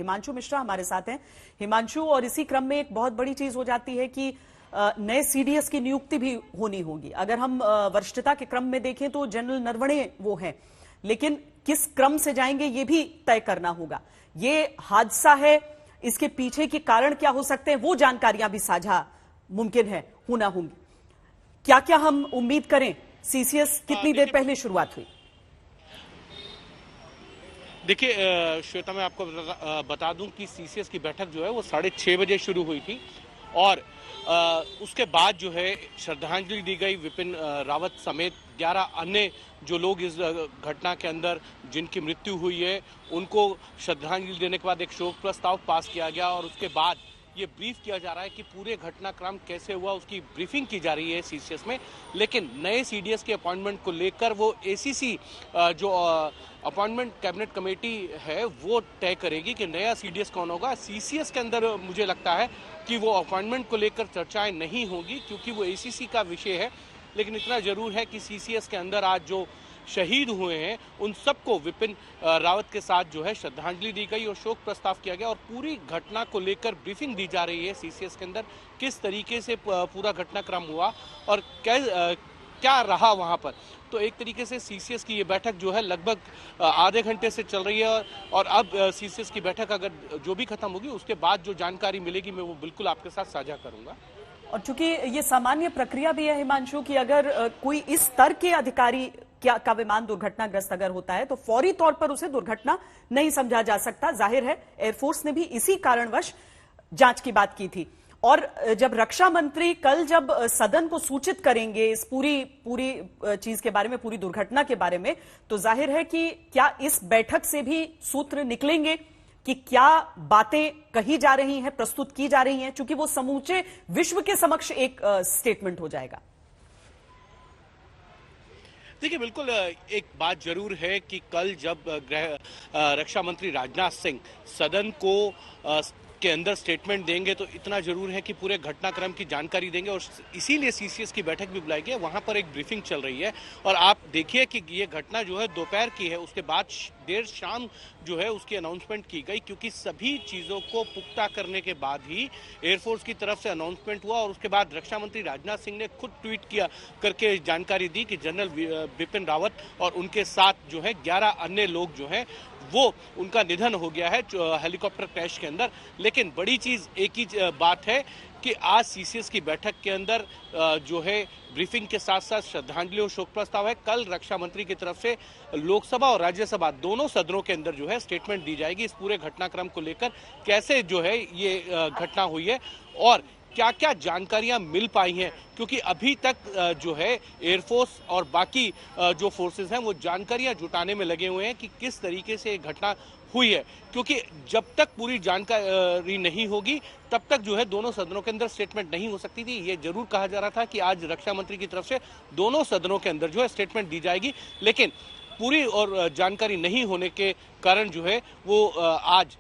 हिमांशु मिश्रा हमारे साथ हैं। हिमांशु, और इसी क्रम में एक बहुत बड़ी चीज हो जाती है कि नए सीडीएस की नियुक्ति भी होनी होगी। अगर हम वरिष्ठता के क्रम में देखें तो जनरल नरवणे वो हैं, लेकिन किस क्रम से जाएंगे ये भी तय करना होगा। ये हादसा है, इसके पीछे के कारण क्या हो सकते हैं, वो जानकारियां भी साझा मुमकिन है होना होंगी। क्या क्या हम उम्मीद करें? सीसीएस कितनी देर पहले शुरुआत हुई? देखिए श्वेता, मैं आपको बता दूं कि सीसीएस की बैठक जो है वो 6:30 बजे शुरू हुई थी और उसके बाद जो है श्रद्धांजलि दी गई। विपिन रावत समेत 11 अन्य जो लोग इस घटना के अंदर जिनकी मृत्यु हुई है उनको श्रद्धांजलि देने के बाद एक शोक प्रस्ताव पास किया गया और उसके बाद ये ब्रीफ किया जा रहा है कि पूरे घटनाक्रम कैसे हुआ, उसकी ब्रीफिंग की जा रही है सीसीएस में। लेकिन नए सीडीएस के अपॉइंटमेंट को लेकर वो एसीसी जो अपॉइंटमेंट कैबिनेट कमेटी है वो तय करेगी कि नया सीडीएस कौन होगा। सीसीएस के अंदर मुझे लगता है कि वो अपॉइंटमेंट को लेकर चर्चाएं नहीं होगी क्योंकि वो एसीसी का विषय है। लेकिन इतना जरूर है कि सीसीएस के अंदर आज जो शहीद हुए हैं उन सबको विपिन रावत के साथ जो है श्रद्धांजलि दी गई और शोक प्रस्ताव किया गया और पूरी घटना को लेकर ब्रीफिंग दी जा रही है सीसीएस के अंदर, किस तरीके से पूरा घटनाक्रम हुआ और क्या रहा वहां पर। तो एक तरीके से सीसीएस की ये बैठक जो है लगभग आधे घंटे से चल रही है और अब सीसीएस की बैठक अगर जो भी खत्म होगी उसके बाद जो जानकारी मिलेगी मैं वो बिल्कुल आपके साथ साझा करूंगा। और चूंकि ये सामान्य प्रक्रिया भी है हिमांशु कि अगर कोई इस स्तर के अधिकारी का विमान दुर्घटनाग्रस्त अगर होता है तो फौरी तौर पर उसे दुर्घटना नहीं समझा जा सकता। जाहिर है एयरफोर्स ने भी इसी कारणवश जांच की बात की थी। और जब रक्षा मंत्री कल जब सदन को सूचित करेंगे इस पूरी चीज के बारे में, पूरी दुर्घटना के बारे में, तो जाहिर है कि क्या इस बैठक से भी सूत्र निकलेंगे कि क्या बातें कही जा रही हैं, प्रस्तुत की जा रही हैं, चूंकि वो समूचे विश्व के समक्ष एक स्टेटमेंट हो जाएगा। देखिए बिल्कुल एक बात जरूर है कि कल जब रक्षा मंत्री राजनाथ सिंह सदन को के अंदर स्टेटमेंट देंगे तो इतना जरूर है कि पूरे घटनाक्रम की जानकारी देंगे और इसीलिए सीसीएस की बैठक भी बुलाई गई है। वहां पर एक ब्रीफिंग चल रही है और आप देखिए कि ये घटना जो है दोपहर की है, उसके बाद देर शाम जो है उसकी अनाउंसमेंट की गई क्योंकि सभी चीजों को पुख्ता करने के बाद ही एयरफोर्स की तरफ से अनाउंसमेंट हुआ और उसके बाद रक्षा मंत्री राजनाथ सिंह ने खुद ट्वीट किया करके जानकारी दी कि जनरल बिपिन रावत और उनके साथ जो है 11 अन्य लोग जो हैं वो उनका निधन हो गया है हेलीकॉप्टर क्रैश के अंदर। लेकिन बड़ी चीज एक ही बात है कि आज सीसीएस की बैठक के अंदर जो है ब्रीफिंग के साथ साथ श्रद्धांजलि और शोक प्रस्ताव है। कल रक्षा मंत्री की तरफ से लोकसभा और राज्यसभा दोनों सदनों के अंदर जो है स्टेटमेंट दी जाएगी इस पूरे घटनाक्रम को लेकर, कैसे जो है ये घटना हुई है और क्या क्या जानकारियां मिल पाई हैं, क्योंकि अभी तक जो है एयरफोर्स और बाकी जो फोर्सेस हैं वो जानकारियां जुटाने में लगे हुए हैं कि किस तरीके से ये घटना हुई है। क्योंकि जब तक पूरी जानकारी नहीं होगी तब तक जो है दोनों सदनों के अंदर स्टेटमेंट नहीं हो सकती थी। ये जरूर कहा जा रहा था कि आज रक्षा मंत्री की तरफ से दोनों सदनों के अंदर जो है स्टेटमेंट दी जाएगी, लेकिन पूरी और जानकारी नहीं होने के कारण जो है वो आज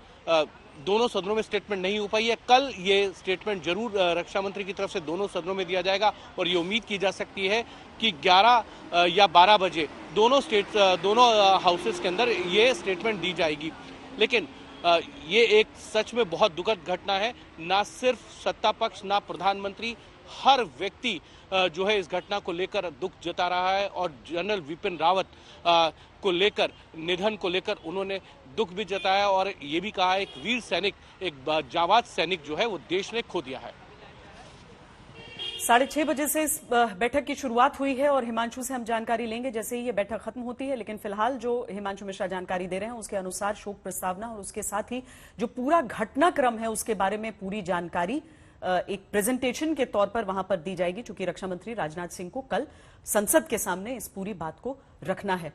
दोनों सदनों में स्टेटमेंट नहीं हो पाई है। कल ये स्टेटमेंट जरूर रक्षा मंत्री की तरफ से दोनों सदनों में दिया जाएगा और ये उम्मीद की जा सकती है कि 11 या 12 बजे दोनों हाउसेस के अंदर ये स्टेटमेंट दी जाएगी। लेकिन ये एक सच में बहुत दुखद घटना है। ना सिर्फ सत्ता पक्ष, ना प्रधानमंत्री, हर व्यक्ति जो है इस घटना को लेकर दुख जता रहा है और जनरल विपिन रावत को लेकर, निधन को लेकर उन्होंने दुख भी जताया और ये भी कहा एक वीर सैनिक, एक जाबाज सैनिक जो है वो देश ने खो दिया है। 6:30 बजे से इस बैठक की शुरुआत हुई है और हिमांशु से हम जानकारी लेंगे जैसे ही ये बैठक खत्म होती है। लेकिन फिलहाल जो हिमांशु मिश्रा जानकारी दे रहे हैं उसके अनुसार शोक प्रस्तावना और उसके साथ ही जो पूरा घटनाक्रम है उसके बारे में पूरी जानकारी एक प्रेजेंटेशन के तौर पर वहां पर दी जाएगी, चूंकि रक्षा मंत्री राजनाथ सिंह को कल संसद के सामने इस पूरी बात को रखना है।